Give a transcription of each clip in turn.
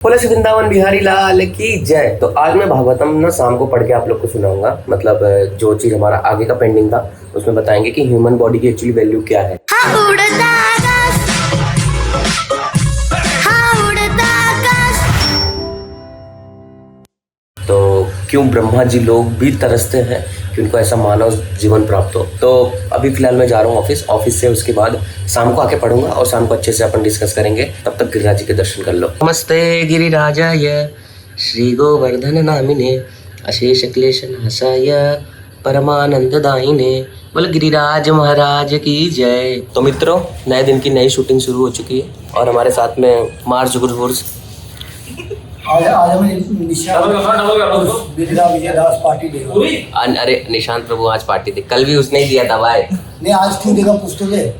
बोले श्री वृंदावन बिहारी लाल की जय। तो आज मैं भागवतम ना शाम को पढ़ के आप लोग को सुनाऊंगा। मतलब जो चीज हमारा आगे का पेंडिंग था उसमें बताएंगे कि ह्यूमन बॉडी की एक्चुअली वैल्यू क्या है। तो क्यों ब्रह्मा जी लोग भी तरसते हैं कि उनको ऐसा मानव जीवन प्राप्त हो। तो अभी फिलहाल मैं जा रहा हूँ ऑफिस से, उसके बाद शाम को आके पढ़ूंगा और शाम को अच्छे से अपन डिस्कस करेंगे। तब तक गिरिराज जी के दर्शन कर लो। नमस्ते गिरिराजाय श्री गोवर्धन नामिने अशेष क्लेश नाशाय परमानंद दायिने। बोले गिरिराज महाराज की जय। तो मित्रों, नए दिन की नई शूटिंग शुरू हो चुकी है और हमारे साथ में मार्च गुरुवर्ष आज हमें विजयदास पार्टी देगा। अरे निशांत प्रभु आज पार्टी थी, कल भी उसने ही दिया था भाई। नहीं आज क्यों देगा पूछ तो ले।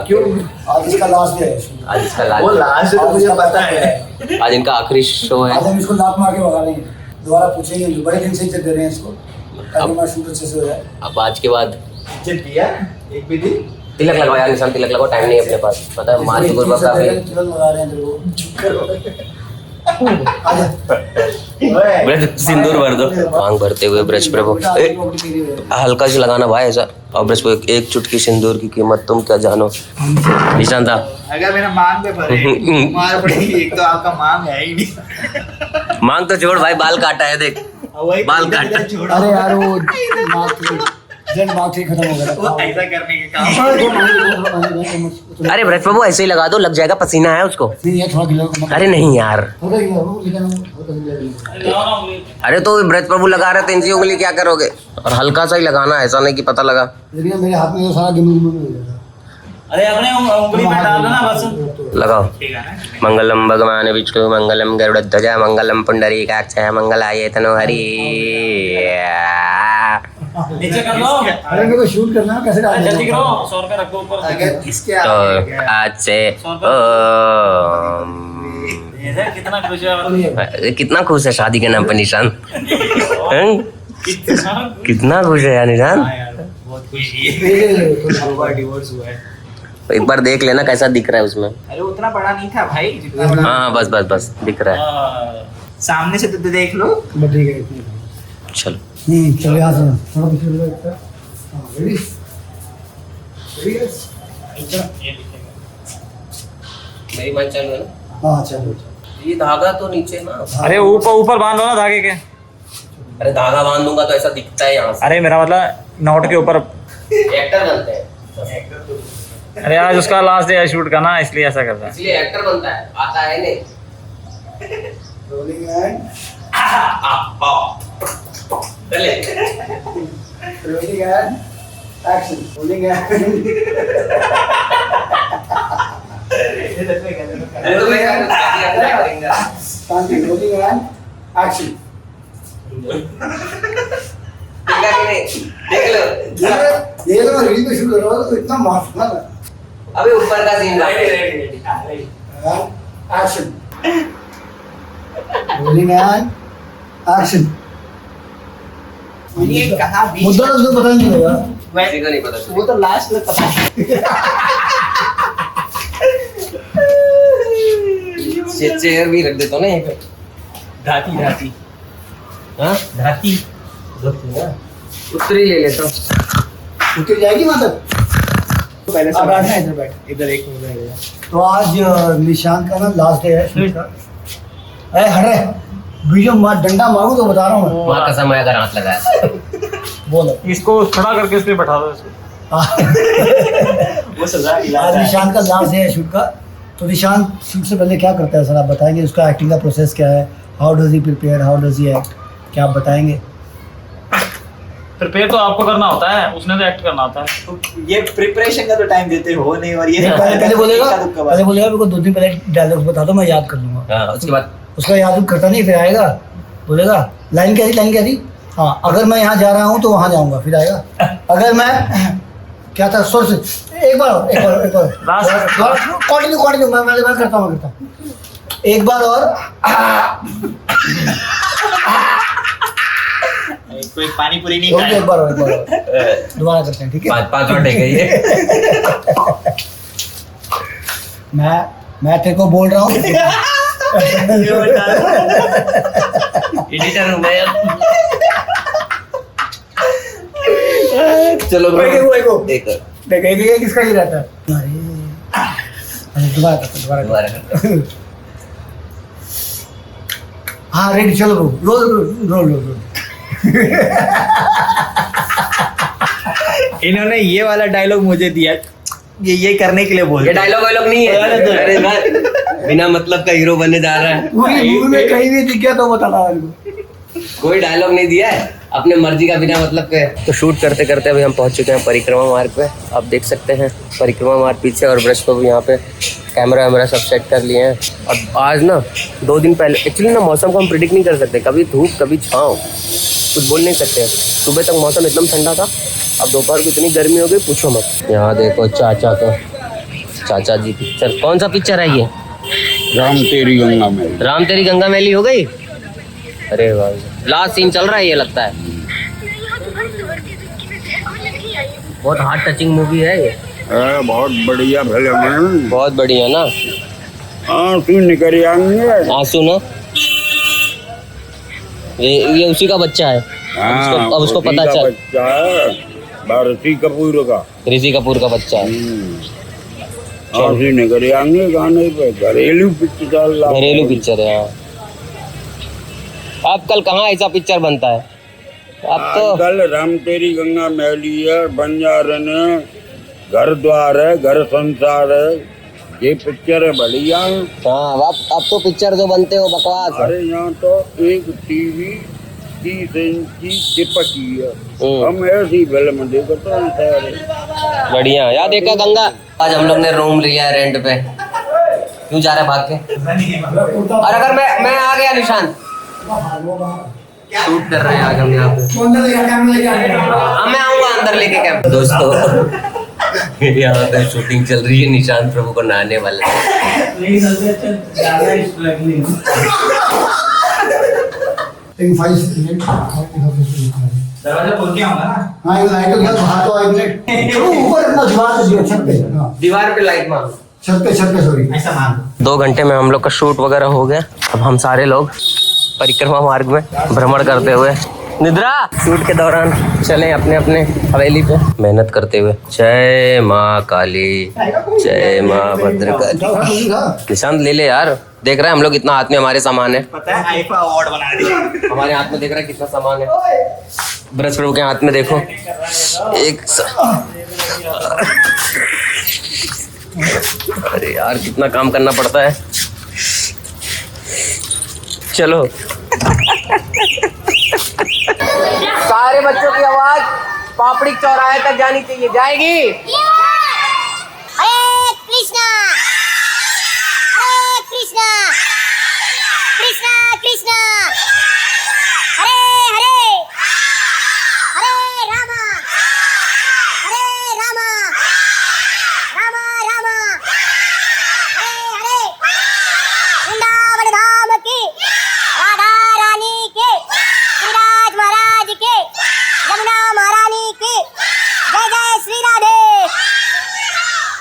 क्यों? आज इसका लास्ट है। आज इसका लास्ट। वो लास्ट है तो मुझे पता है। आज इनका आखिरी शो है। आज हम इसको लात मार के भगा देंगे। दोबारा पूछेंगे, बड़े दिन से इज्जत दे रहे हैं इसको ताकि हमारा शूट अच्छे से हो जाए। अब आज के बाद इज्जत दिया एक भी दिन। तिलक लगवाओ यार निशांत, तिलक लगाओ, टाइम नहीं है अपने पास। पता है मार्च गुरुवार का है। तिलक लगा रहे हैं तेरे को। चुप कर। सिंदूर भर दो। मांग भरते हुए ब्रज प्रभु हल्का से लगाना भाई ऐसा। और ब्रज प्रभु एक चुटकी सिंदूर की कीमत तुम क्या जानो। निशांत अगर मेरा मांग पे भरे मार पड़ेगी। एक तो आपका मांग है ही नहीं। मांग तो छोड़ भाई, बाल काटा है देख, बाल काटा। अरे यार वो मार्क ठीक खत्म हो गया। वो ऐसा करने के काम। अरे ब्रज प्रभु ऐसे ही लगा दो, लग जाएगा, पसीना है उसको। अरे नहीं यार, अरे तो ब्रज प्रभु लगा रहे थे, इनकी उंगली क्या करोगे। और हल्का सा ही लगाना, ऐसा नहीं कि पता लगा। मेरे हाथ में सारा अरे अपने उंगली में डाल दो ना बस। लगाओ। ठीक है ना। मंगलम भगवान विष्णु मंगलम गरुड़ध्वज मंगलम पुंडरीकाक्ष मंगलाय तनोहरि। नीचे कर लो। अरे मेरे को शूट करना है, कैसे डाल जल्दी करो। 100 रुपए रखो ऊपर। अगर इसके तो आज से कितना खुश है। कितना खुश है शादी के नाम पर निशांत। कितना खुश है यार निशांत। बहुत खुशी है। डिवोर्स हुआ है। एक बार देख लेना कैसा दिख रहा है उसमें। अरे उतना बड़ा नहीं था भाई जितना बड़ा। हाँ बस बस बस दिख रहा है। सामने से तो देख लो। ठीक है चलो चलो यहाँ से थोड़ा पीछे लो एक। हाँ रेडी मेरी मन चालू है ना। हाँ चलो। ये धागा तो नीचे ना। अरे ऊपर ऊपर बांध लो ना धागे के। अरे धागा बांध दूंगा तो ऐसा दिखता है यहाँ से। अरे मेरा मतलब नोट के ऊपर। एक्टर बनते हैं। अरे आज उसका लास्ट डे है शूट का ना, इसलिए ऐसा करता है। इसलिए एक्टर बनता है, आता है नहीं। रोलिंग एंड चले। Rolling and action. Rolling and rolling and action. देखा कि नहीं? देख लो। ये तो मैं रील पे शूट कर रहा हूँ तो इतना माफ ना। अबे ऊपर का scene action. Rolling and action. ये कहाँ बीच मुद्दा तो उसको पता नहीं लगा। किसी को नहीं पता। वो तो लास्ट में पता चेयर भी रख देता हूँ ना यहीं पे। धाती धाती हाँ धाती उत्तरी ले लेता हूँ। उतर जाएगी मतलब। पहले अब बैठना इधर बैठ। इधर एक मिनट। तो आज निशांत का ना लास्ट डे है शूट का। अरे हटे वीडियो मार डंडा मारूं तो बता रहा हूँ। वहाँ कसम है अगर हाथ लगाया। बोलो इसको खड़ा करके इस पे बैठा दो इसको। वो सजा आज निशांत का लास्ट डे है शूट का। तो निशांत शूट से पहले क्या करता है सर, आप बताएंगे उसका एक्टिंग का प्रोसेस क्या है। How does he prepare, how does he act, क्या आप बताएंगे। प्रिपेयर तो आपको करना होता है, उसने तो एक्ट करना होता है। तो ये प्रिपरेशन का तो टाइम देते हो नहीं। और ये पहले बोलेगा मेरे को 2 दिन पहले डायलॉग बता दो, मैं याद कर लूंगा। उसके बाद उसका याद करता नहीं, फिर आएगा बोलेगा लाइन क्या थी। हाँ अगर मैं यहाँ जा रहा हूँ तो वहाँ जाऊँगा, फिर आएगा। अगर मैं क्या था सोच एक बार कंटिन्यू मैं करता हूँ एक बार और। कोई पानी पूरी नहीं एक बार और दोबारा करते हैं, ठीक है। 5 बार टेक है ये। मैं तेरे को बोल रहा हूँ एडिटर हूँ मैं अब। चलो देख किसका ही रहता है। अरे दोबारा कर। हाँ रेडी, चलो रोल। इन्होंने ये वाला डायलॉग मुझे दिया, ये करने के लिए बोल। ये डायलॉग वायलॉग नहीं है। अरे बिना मतलब का हीरो बनने जा रहा है। पूरी मूवी में कहीं भी दिख गया तो बताना मेरे को। कोई डायलॉग नहीं दिया है, अपने मर्जी का बिना मतलब के। तो शूट करते करते अभी हम पहुंच चुके हैं परिक्रमा मार्ग पे। आप देख सकते हैं परिक्रमा मार्ग पीछे, और ब्रश को भी यहाँ पे कैमरा वैमरा सब सेट कर लिए हैं। और आज ना 2 दिन पहले एक्चुअली ना मौसम को हम प्रिडिक्ट नहीं कर सकते, कभी धूप कभी छाँव, कुछ बोल नहीं सकते। सुबह तक मौसम एकदम ठंडा था, अब दोपहर को इतनी गर्मी हो गई पूछो मत। यहाँ देखो चाचा जी पिक्चर, कौन सा पिक्चर है ये? राम तेरी गंगा में। राम तेरी गंगा मैली हो गई। अरे वाह, लास्ट सीन चल रहा है ये लगता है। बहुत हार्ट टचिंग मूवी है ये। बहुत बढ़िया फिल्म है, बहुत बढ़िया ना। आंसू निकल आएंगे। आंसू ना, ये उसी का बच्चा है। अब उसको पता चल, बच्चा है ऋषि कपूर का। ऋषि कपूर का बच्चा है। आंसू निकल आएंगे गाने पे घरेलू पिक्चर चल रहा है। घरेलू पिक्चर है। हाँ, अब कल कहाँ ऐसा पिक्चर बनता है? अब तो कल राम तेरी गंगा मैली है, बंजारन है, घर द्वार है, घर संसार है, ये पिक्चर है बढ़िया। हाँ, अब तो पिक्चर जो बनते हो बकवास है। अरे यहाँ तो एक टीवी 30 इंच की चिपकी है, हम ऐसी फिल्म देखते हैं। बढ़िया। यार देखा गंगा, आज हम लोग ने रूम लिया है रेंट पे। क्यों जा रहा है भाग के? और अगर मैं आ गया निशांत, शूट कर रहे हैं आज हम यहाँ पे। मैं आऊंगा अंदर लेके कैमरा। दोस्तों यहाँ पे शूटिंग चल रही है, निशांत प्रभु को नहाने वाला दरवाजा खोल के आऊंगा ना। हाँ ये लाइट तो बाहर तो 1 मिनट ऊपर अपना दीवार पे दिया, छत पे। हाँ दीवार पे लाइट मार, छत पे सॉरी। ऐसा मान 2 घंटे में हम लोग का शूट वगैरह हो गया। अब हम सारे लोग परिक्रमा मार्ग में भ्रमण करते हुए निद्रा शूट के दौरान चले अपने अपने हवेली पे मेहनत करते हुए। जय माँ काली, जय माँ भद्रकाली। निशांत ले ले यार, देख रहा है हम लोग इतना हाथ में हमारे सामान है। पता है आईफा अवार्ड बना दिया हमारे हाथ में देख रहा है कितना सामान है। ब्रश प्रभु के हाथ में देखो अरे यार कितना काम करना पड़ता है। चलो सारे बच्चों की आवाज पापड़ी चौराहे तक जानी चाहिए। जाएगी? हरे कृष्णा कृष्णा कृष्णा हरे हरे हरे रामा रामा हरे हरे वृंदावन धाम की राधा रानी के, गिरिराज महाराज के, यमुना महारानी के, जय जय श्री राधे।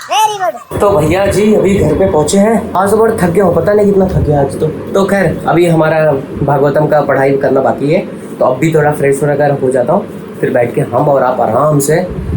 Very good. तो भैया जी अभी घर पे पहुंचे हैं। आज तो बड़ा थक गया हूँ, पता नहीं कितना थक गया आज तो खैर अभी हमारा भागवतम का पढ़ाई करना बाकी है, तो अब भी थोड़ा फ्रेश वगैरह हो जाता हूँ। फिर बैठ के हम और आप आराम से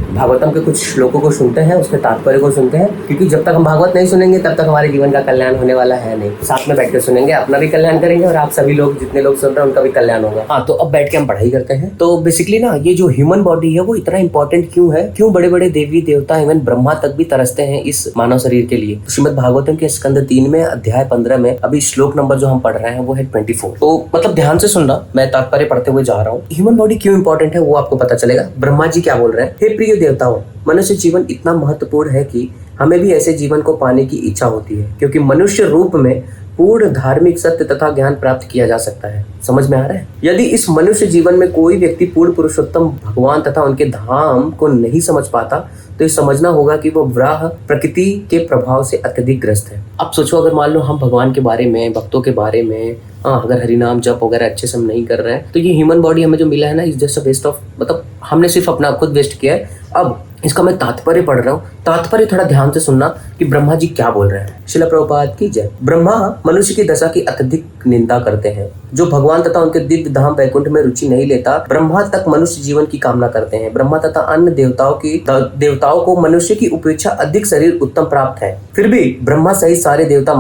भागवतम के कुछ श्लोकों को सुनते हैं, उसके तात्पर्य को सुनते हैं, क्योंकि जब तक हम भागवत नहीं सुनेंगे तब तक हमारे जीवन का कल्याण होने वाला है नहीं। साथ में बैठ के सुनेंगे, अपना भी कल्याण करेंगे और आप सभी लोग जितने लोग सुन रहे हैं उनका भी कल्याण होगा। हाँ, तो अब बैठ के हम पढ़ाई करते हैं। तो बेसिकली ना ये जो ह्यूमन बॉडी है वो इतना इंपॉर्टेंट क्यों है, क्यों बड़े बड़े देवी देवता इवन ब्रह्मा तक भी तरसते हैं इस मानव शरीर के लिए। श्रीमद् भागवतम के स्कंद 3 में अध्याय 15 में अभी श्लोक नंबर जो हम पढ़ रहे हैं वो है 24। तो मतलब ध्यान से सुनना, मैं तात्पर्य पढ़ते हुए जा रहा हूँ। ह्यूमन बॉडी क्यों इंपॉर्टेंट है वो आपको पता चलेगा। ब्रह्मा जी क्या बोल रहे हैं? हे प्रिय देवताओं, मनुष्य जीवन इतना महत्वपूर्ण है कि हमें भी ऐसे जीवन को पाने की इच्छा होती है, क्योंकि मनुष्य रूप में पूर्ण धार्मिक सत्य तथा ज्ञान प्राप्त किया जा सकता है। समझ में आ रहा है? यदि इस मनुष्य जीवन में कोई व्यक्ति पूर्ण पुरुषोत्तम भगवान तथा उनके धाम को नहीं समझ पाता तो ये समझना होगा कि वो वराह प्रकृति के प्रभाव से अत्यधिक ग्रस्त है। अब सोचो अगर मान लो हम भगवान के बारे में, भक्तों के बारे में, अगर हरिनाम जप वगैरह अच्छे से हम नहीं कर रहे हैं तो ये ह्यूमन बॉडी हमें जो मिला है ना is just a waste of, मतलब हमने सिर्फ अपना खुद वेस्ट किया है। अब इसका मैं तात्पर्य पढ़ रहा हूँ, तात्पर्य थोड़ा ध्यान से सुनना कि ब्रह्मा जी क्या बोल रहे हैं। श्रील प्रभुपाद की जय। ब्रह्मा मनुष्य की दशा की अत्यधिक निंदा करते हैं। जो भगवान तथा उनके दिव्य धाम वैकुंठ में रुचि नहीं लेता, ब्रह्मा तक मनुष्य जीवन की कामना करते हैं। ब्रह्मा तथा अन्य देवताओं को मनुष्य की उपेक्षा अधिक शरीर उत्तम प्राप्त है, फिर भी ब्रह्मा सहित सारे देवता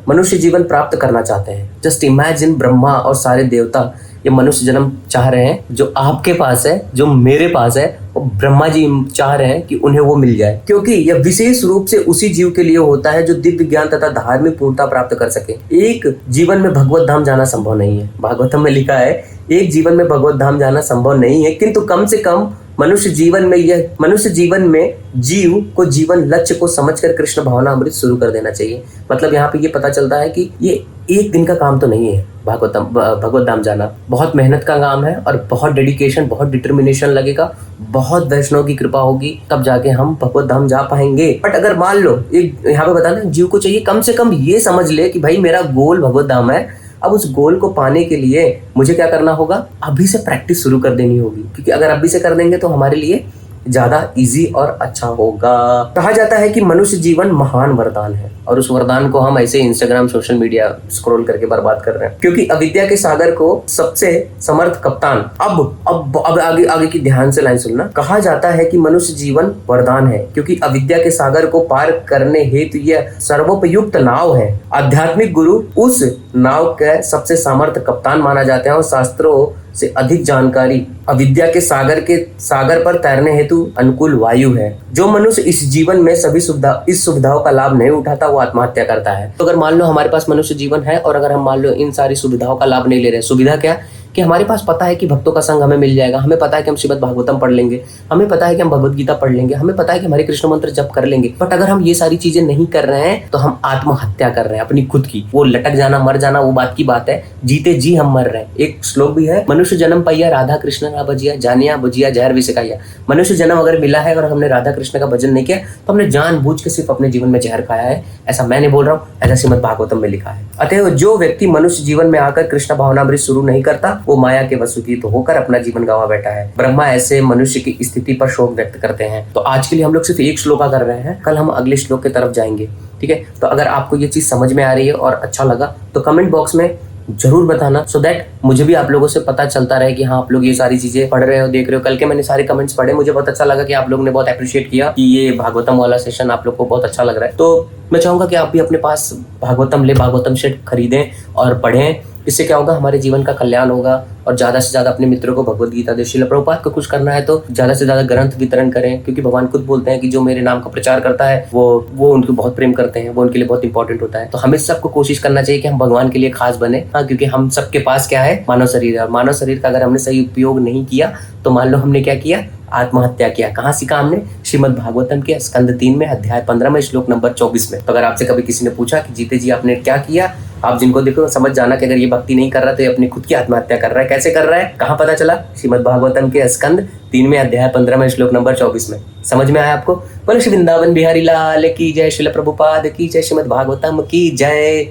मनुष्य जीवन प्राप्त करना चाहते हैं। जस्ट इमेजिन, ब्रह्मा और सारे देवता ये मनुष्य जन्म चाह रहे हैं, जो आपके पास है, जो मेरे पास है, वो ब्रह्मा जी चाह रहे हैं कि उन्हें वो मिल जाए, क्योंकि यह विशेष रूप से उसी जीव के लिए होता है जो दिव्य ज्ञान तथा धार्मिक पूर्णता प्राप्त कर सके। एक जीवन में भगवत धाम जाना संभव नहीं है। भागवतम में लिखा है एक जीवन में भगवत धाम जाना संभव नहीं है, किंतु कम से कम मनुष्य जीवन में जीव को जीवन लक्ष्य को समझकर कृष्ण भावना अमृत शुरू कर देना चाहिए। मतलब यहाँ पे ये पता चलता है कि ये एक दिन का काम तो नहीं है। भगवत धाम जाना बहुत मेहनत का काम है और बहुत डेडिकेशन, बहुत डिटर्मिनेशन लगेगा, बहुत वैष्णव की कृपा होगी, तब जाके हम भगवत धाम जा पाएंगे। बट अगर मान लो एक यहाँ पे बताना, जीव को चाहिए कम से कम ये समझ ले कि भाई मेरा गोल भगवत धाम है। अब उस गोल को पाने के लिए मुझे क्या करना होगा, अभी से प्रैक्टिस शुरू कर देनी होगी, क्योंकि अगर अभी से कर देंगे तो हमारे लिए ज्यादा इजी और अच्छा होगा। कहा जाता है कि मनुष्य जीवन महान वरदान है, और उस वरदान को हम ऐसे इंस्टाग्राम सोशल मीडिया स्क्रॉल करके बर्बाद कर रहे हैं, क्योंकि अविद्या के सागर को सबसे समर्थ कप्तान। अब आगे की ध्यान से लाइन सुनना। कहा जाता है कि मनुष्य जीवन वरदान है, क्योंकि अविद्या के सागर को पार करने हेतु यह सर्वोपयुक्त नाव है। आध्यात्मिक गुरु उस नाव के सबसे समर्थ कप्तान माना जाता है, और शास्त्रों से अधिक जानकारी अविद्या के सागर पर तैरने हेतु अनुकूल वायु है। जो मनुष्य इस जीवन में इस सुविधाओं का लाभ नहीं उठाता, वो आत्महत्या करता है। तो अगर मान लो हमारे पास मनुष्य जीवन है, और अगर हम मान लो इन सारी सुविधाओं का लाभ नहीं ले रहे, सुविधा क्या कि हमारे पास पता है कि भक्तों का संग हमें मिल जाएगा, हमें पता है कि हम श्रीमद् भागवतम पढ़ लेंगे, हमें पता है कि हम भगवत गीता पढ़ लेंगे, हमें पता है कि हमारे कृष्ण मंत्र जप कर लेंगे, बट अगर हम ये सारी चीजें नहीं कर रहे हैं तो हम आत्महत्या कर रहे हैं अपनी खुद की। वो लटक जाना, मर जाना, वो बात की बात है, जीते जी हम मर रहे हैं। एक श्लोक भी है, मनुष्य जन्म पैया राधा कृष्ण ना भजिया, जानिया बुझिया जहर भी सिखाया। मनुष्य जन्म अगर मिला है और हमने राधा कृष्ण का भजन नहीं किया तो हमने जानबूझ के सिर्फ अपने जीवन में जहर खाया है। ऐसा मैं नहीं बोल रहा हूँ, ऐसा श्रीमद् भागवतम में लिखा है। अतः जो व्यक्ति मनुष्य जीवन में आकर कृष्ण भावनामृत शुरू नहीं करता, वो माया के वसुकी तो होकर अपना जीवन गंवा बैठा है। ब्रह्मा ऐसे मनुष्य की स्थिति पर शोक व्यक्त करते हैं। तो आज के लिए हम लोग सिर्फ एक श्लोका कर रहे हैं, कल हम अगले श्लोक की तरफ जाएंगे। ठीक है, तो अगर आपको ये चीज समझ में आ रही है और अच्छा लगा तो कमेंट बॉक्स में जरूर बताना, सो दैट मुझे भी आप लोगों से पता चलता रहे कि हाँ आप लोग ये सारी चीजें पढ़ रहे हो, देख रहे हो। कल के मैंने सारे कमेंट्स पढ़े, मुझे बहुत अच्छा लगा कि आप लोगों ने बहुत अप्रिशिएट किया कि ये भागवतम वाला सेशन आप लोग को बहुत अच्छा लग रहा है। तो मैं चाहूंगा कि आप भी अपने पास भागवतम सेट खरीदें और पढ़ें। इससे क्या होगा, हमारे जीवन का कल्याण होगा, और ज्यादा से ज्यादा अपने मित्रों को भगवत गीता दे। श्रील प्रभुपाद को कुछ करना है तो ज्यादा से ज्यादा ग्रंथ वितरण करें, क्योंकि भगवान खुद बोलते हैं कि जो मेरे नाम का प्रचार करता है वो उनको बहुत प्रेम करते हैं, वो उनके लिए बहुत इंपॉर्टेंट होता है। तो हमें सबको कोशिश करना चाहिए कि हम भगवान के लिए खास बने। हाँ, क्योंकि हम सबके पास क्या है, मानव शरीर है, और मानव शरीर का अगर हमने सही उपयोग नहीं किया तो मान लो हमने क्या किया, आत्महत्या किया। कहाँ सीखा हमने, श्रीमद् भागवतम के स्कंद 3 में अध्याय 15 में श्लोक नंबर 24 में। तो अगर आपसे कभी किसी ने पूछा कि जीते जी आपने क्या किया, आप जिनको देखो समझ जाना कि अगर ये भक्ति नहीं कर रहा तो ये अपनी खुद की आत्महत्या कर रहा है। कैसे कर रहा है, कहाँ पता चला, श्रीमद् भागवतम के स्कंद 3 में अध्याय 15 में श्लोक नंबर 24 में। समझ में आया आपको? बोलो श्री वृंदावन बिहारी लाल की जय, श्रील प्रभुपाद की जय, श्रीमद् भागवतम की जय।